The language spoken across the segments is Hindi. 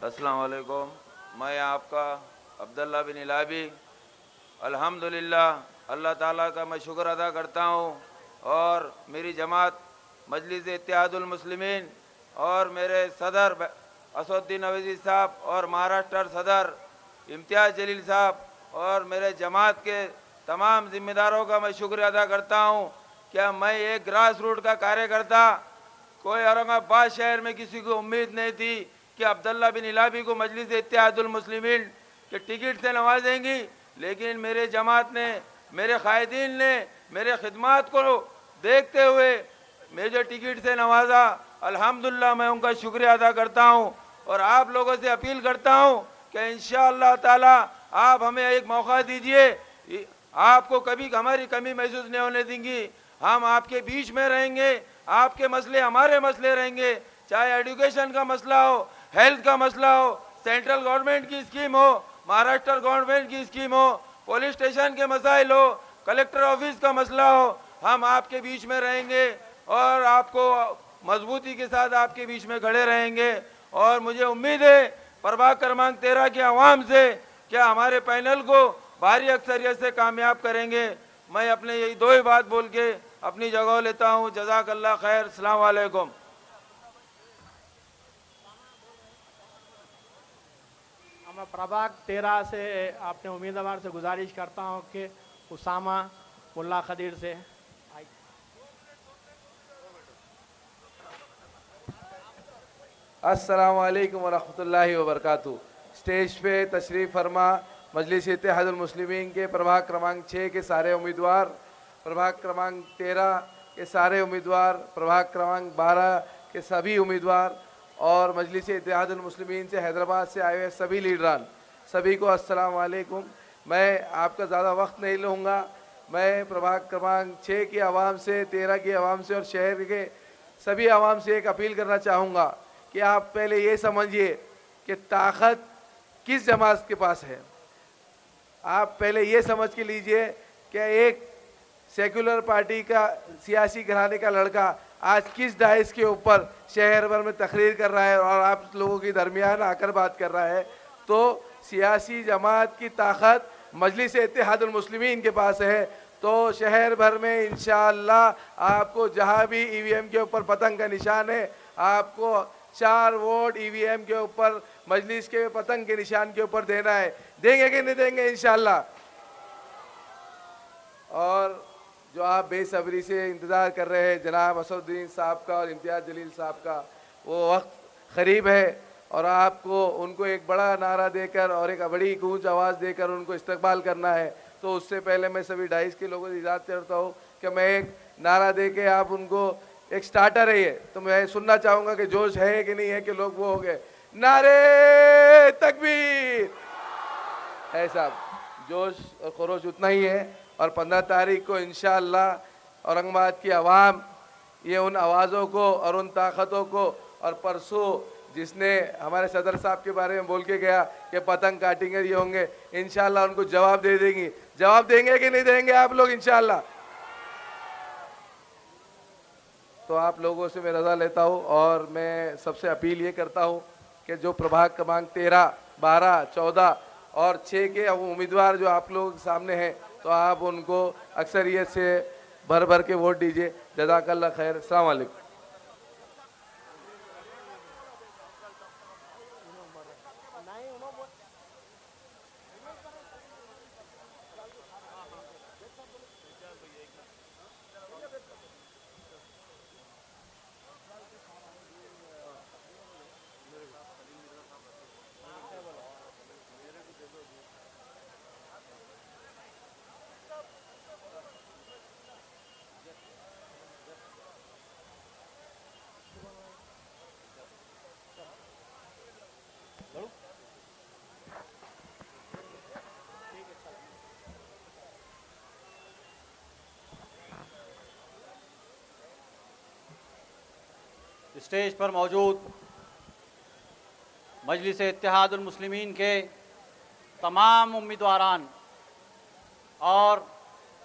अस्सलाम वालेकुम। मैं आपका अब्दुल्ला बिन इलाबी। अल्हम्दुलिल्लाह अल्लाह ताला का मैं शुक्र अदा करता हूँ और मेरी जमात मजलिस इत्तेहादुल मुस्लिमीन और मेरे सदर असदुद्दीन अवैसी साहब और महाराष्ट्र सदर इम्तियाज़ जलील साहब और मेरे जमात के तमाम जिम्मेदारों का मैं शुक्र अदा करता हूँ। क्या मैं एक ग्रास रूट का कार्यकर्ता, कोई औरंगाबाद शहर में किसी को उम्मीद नहीं थी कि अब्दुल्ला बिन इलाबी को मजलिस इत्तेहादुल मुस्लिमीन के टिकट से नवाजेंगी, लेकिन मेरे जमात ने, मेरे कायदीन ने मेरे खिदमात को देखते हुए मुझे टिकट से नवाजा। अल्हम्दुलिल्लाह मैं उनका शुक्रिया अदा करता हूँ और आप लोगों से अपील करता हूँ कि इंशाअल्लाह ताला आप हमें एक मौका दीजिए। आपको कभी हमारी कमी महसूस नहीं होने देंगी। हम आपके बीच में रहेंगे, आपके मसले हमारे मसले रहेंगे, चाहे एजुकेशन का मसला हो, हेल्थ का मसला हो, सेंट्रल गवर्नमेंट की स्कीम हो, महाराष्ट्र गवर्नमेंट की स्कीम हो, पुलिस स्टेशन के मसाइल हो, कलेक्टर ऑफिस का मसला हो, हम आपके बीच में रहेंगे और आपको मजबूती के साथ आपके बीच में खड़े रहेंगे। और मुझे उम्मीद है प्रभाग क्रमांक 13 के आवाम से क्या हमारे पैनल को भारी अक्सरियत से कामयाब करेंगे। मैं अपने यही दो ही बात बोल के अपनी जगह लेता हूँ। जज़ाकल्लाह खैर। अस्सलाम वालेकुम। मैं प्रभाग 13 से अपने उम्मीदवार से गुजारिश करता हूं कि उसामा मुल्ला खदीर से। अस्सलाम वालेकुम वरहमतुल्लाहि वबरकातुहू। स्टेज पे तशरीफ़ फरमा मजलिस इत्तेहादुल मुस्लिमीन के प्रभाग क्रमांक 6 के सारे उम्मीदवार, प्रभाग क्रमांक 13 के सारे उम्मीदवार, प्रभाग क्रमांक 12 के सभी उम्मीदवार और मजलिस इत्तेहादुल मुस्लिमीन से हैदराबाद से आए हुए सभी लीडरान, सभी को अस्सलाम वालेकुम। मैं आपका ज़्यादा वक्त नहीं लूँगा। मैं प्रभाग क्रमांक 6 की आवाम से, 13 की आवाम से और शहर के सभी आवाम से एक अपील करना चाहूँगा कि आप पहले ये समझिए कि ताकत किस जमात के पास है। आप पहले ये समझ के लीजिए कि एक सेक्युलर पार्टी का सियासी घराने का लड़का आज किस डाइस के ऊपर शहर भर में तकरीर कर रहा है और आप लोगों के दरमियान आकर बात कर रहा है। तो सियासी जमात की ताकत मजलिस इत्तेहादुल मुस्लिमीन के पास है। तो शहर भर में इंशाअल्लाह आपको जहाँ भी ईवीएम के ऊपर पतंग का निशान है, आपको 4 वोट ईवीएम के ऊपर मजलिस के पतंग के निशान के ऊपर देना है। देंगे कि नहीं देंगे इंशाअल्लाह। और जो आप बेसब्री से इंतज़ार कर रहे हैं जनाब असदुद्दीन साहब का और इम्तियाज़ जलील साहब का, वो वक्त क़रीब है और आपको उनको एक बड़ा नारा देकर और एक बड़ी गूंज आवाज़ देकर उनको इस्तकबाल करना है। तो उससे पहले मैं सभी डाइस के लोगों से इजाज़त करता हूँ कि मैं एक नारा दे के आप उनको, एक स्टार्टर है ये, तो मैं सुनना चाहूँगा कि जोश है कि नहीं है कि लोग वो हो गए नारे तकबीर। ऐसा जोश और खरोश उतना ही है। और 15 तारीख को इंशाअल्लाह औरंगाबाद की आवाम ये उन आवाज़ों को और उन ताकतों को, और परसों जिसने हमारे सदर साहब के बारे में बोल के गया कि पतंग काटेंगे ये होंगे, इंशाअल्लाह उनको जवाब दे देंगी। जवाब देंगे कि नहीं देंगे आप लोग इंशाअल्लाह? तो आप लोगों से मैं रज़ा लेता हूँ और मैं सबसे अपील ये करता हूँ कि जो प्रभाग क्रमांक 13, 12, 14 और 6 के उम्मीदवार जो आप लोग सामने हैं, तो आप उनको अक्सरियत से भर भर के वोट दीजिए। जज़ाकल्लाह खैर। अस्सलाम वालेकुम। स्टेज पर मौजूद मजलिस इत्तेहादुल मुस्लिमीन के तमाम उम्मीदवारान और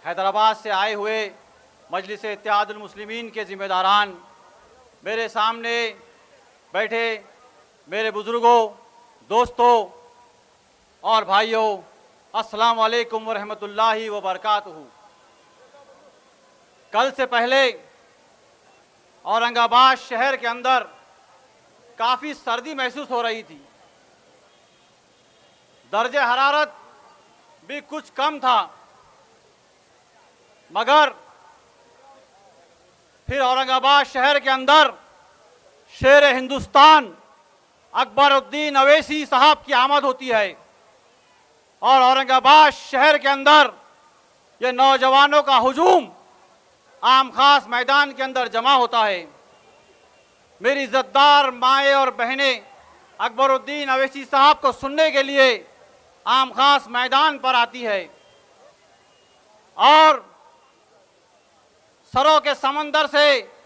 हैदराबाद से आए हुए मजलिस इत्तेहादुल मुस्लिमीन के ज़िम्मेदारान, मेरे सामने बैठे मेरे बुज़ुर्गों, दोस्तों और भाइयों, अस्सलाम वालेकुम व रहमतुल्लाहि व बरकातुहू। कल से पहले औरंगाबाद शहर के अंदर काफ़ी सर्दी महसूस हो रही थी। दर्जे हरारत भी कुछ कम था, मगर फिर औरंगाबाद शहर के अंदर शेर हिंदुस्तान अकबरुद्दीन अवैसी साहब की आमद होती है और औरंगाबाद शहर के अंदर ये नौजवानों का हुजूम आम खास मैदान के अंदर जमा होता है। मेरी इज्जतदार माएँ और बहनें अकबरुद्दीन अवैसी साहब को सुनने के लिए आम खास मैदान पर आती है और सरों के समंदर से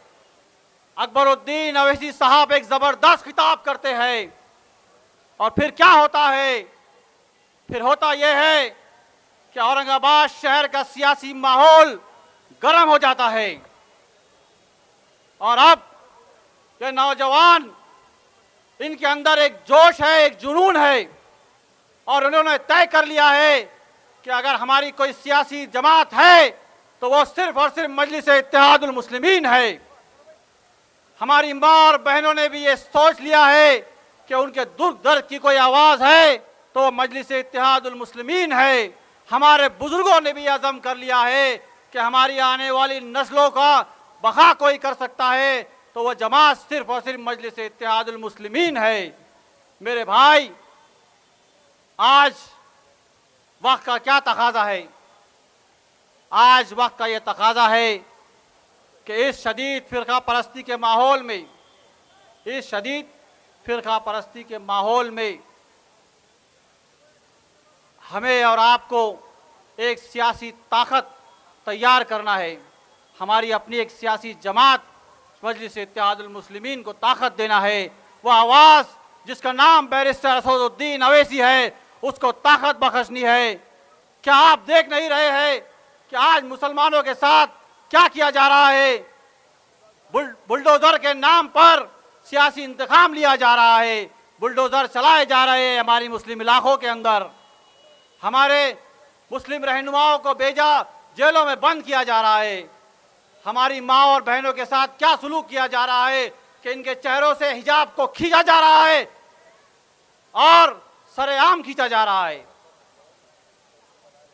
अकबरुद्दीन अवैसी साहब एक जबरदस्त खिताब करते हैं। और फिर क्या होता है? फिर होता यह है कि औरंगाबाद शहर का सियासी माहौल गर्म हो जाता है और अब ये नौजवान, इनके अंदर एक जोश है, एक जुनून है और उन्होंने तय कर लिया है कि अगर हमारी कोई सियासी जमात है तो वो सिर्फ और सिर्फ मजलिस इत्तेहादुल मुस्लिमीन है। हमारी माँ और बहनों ने भी ये सोच लिया है कि उनके दुख दर्द की कोई आवाज़ है तो वो मजलिस इत्तेहादुल मुस्लिमीन है। हमारे बुजुर्गों ने भी अज़म कर लिया है कि हमारी आने वाली नस्लों का बका कोई कर सकता है तो वह जमात सिर्फ और सिर्फ मजलिस इत्तेहादुल मुस्लिमीन है। मेरे भाई, आज वक्त का क्या तकाजा है? आज वक्त का ये तकाजा है कि इस शदीद फ़िरका परस्ती के माहौल में, इस शदीद फ़िरका परस्ती के माहौल में हमें और आपको एक सियासी ताकत तैयार करना है। हमारी अपनी एक सियासी जमात मजलिस इत्तेहादुल मुस्लिमीन को ताकत देना है। वह आवाज़ जिसका नाम बैरिस्टर असदुद्दीन अवैसी है, उसको ताकत बख्शनी है। क्या आप देख नहीं रहे हैं कि आज मुसलमानों के साथ क्या किया जा रहा है? बुलडोज़र के नाम पर सियासी इंतकाम लिया जा रहा है, बुलडोज़र चलाए जा रहे हैं हमारी मुस्लिम इलाकों के अंदर। हमारे मुस्लिम रहनुमाओं को बेजा जेलों में बंद किया जा रहा है। हमारी माँ और बहनों के साथ क्या सलूक किया जा रहा है कि इनके चेहरों से हिजाब को खींचा जा रहा है और सरेआम खींचा जा रहा है।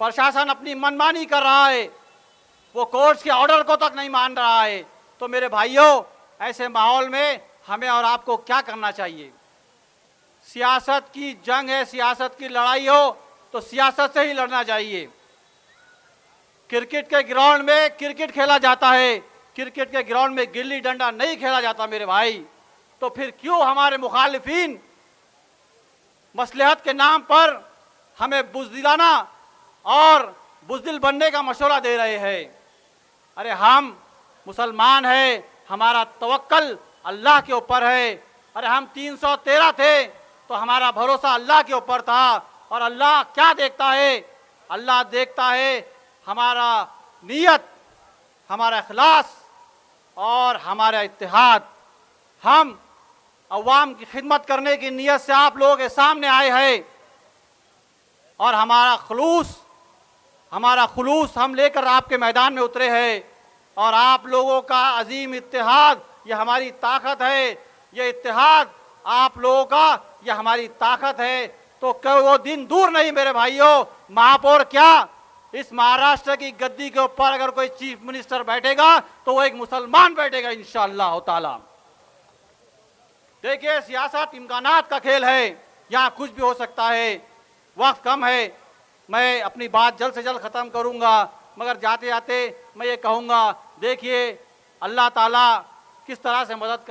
प्रशासन अपनी मनमानी कर रहा है, वो कोर्ट्स के ऑर्डर को तक नहीं मान रहा है। तो मेरे भाइयों, ऐसे माहौल में हमें और आपको क्या करना चाहिए? सियासत की जंग है, सियासत की लड़ाई हो तो सियासत से ही लड़ना चाहिए। क्रिकेट के ग्राउंड में क्रिकेट खेला जाता है, क्रिकेट के ग्राउंड में गिल्ली डंडा नहीं खेला जाता मेरे भाई। तो फिर क्यों हमारे मुखालिफिन मसलहत के नाम पर हमें बुज़दिलाना और बुज़दिल बनने का मशवरा दे रहे हैं? अरे हम मुसलमान हैं, हमारा तवक्कल अल्लाह के ऊपर है। अरे हम 313 थे तो हमारा भरोसा अल्लाह के ऊपर था। और अल्लाह क्या देखता है? अल्लाह देखता है हमारा नीयत, हमारा इखलास और हमारा इत्तेहाद। हम अवाम की खिदमत करने की नीयत से आप लोगों के सामने आए हैं और हमारा खुलूस हम लेकर आपके मैदान में उतरे हैं। और आप लोगों का अजीम इत्तेहाद ये हमारी ताकत है, ये इत्तेहाद आप लोगों का ये हमारी ताकत है। तो क्या वो दिन दूर नहीं मेरे भाइयों? महापौर क्या, इस महाराष्ट्र की गद्दी के ऊपर अगर कोई चीफ मिनिस्टर बैठेगा तो वो एक मुसलमान बैठेगा इंशाअल्लाह ताला। देखिए, सियासत इम्कानात का खेल है, यहाँ कुछ भी हो सकता है। वक्त कम है, मैं अपनी बात जल्द से जल्द ख़त्म करूँगा, मगर जाते जाते मैं ये कहूँगा, देखिए अल्लाह ताला किस तरह से मदद कर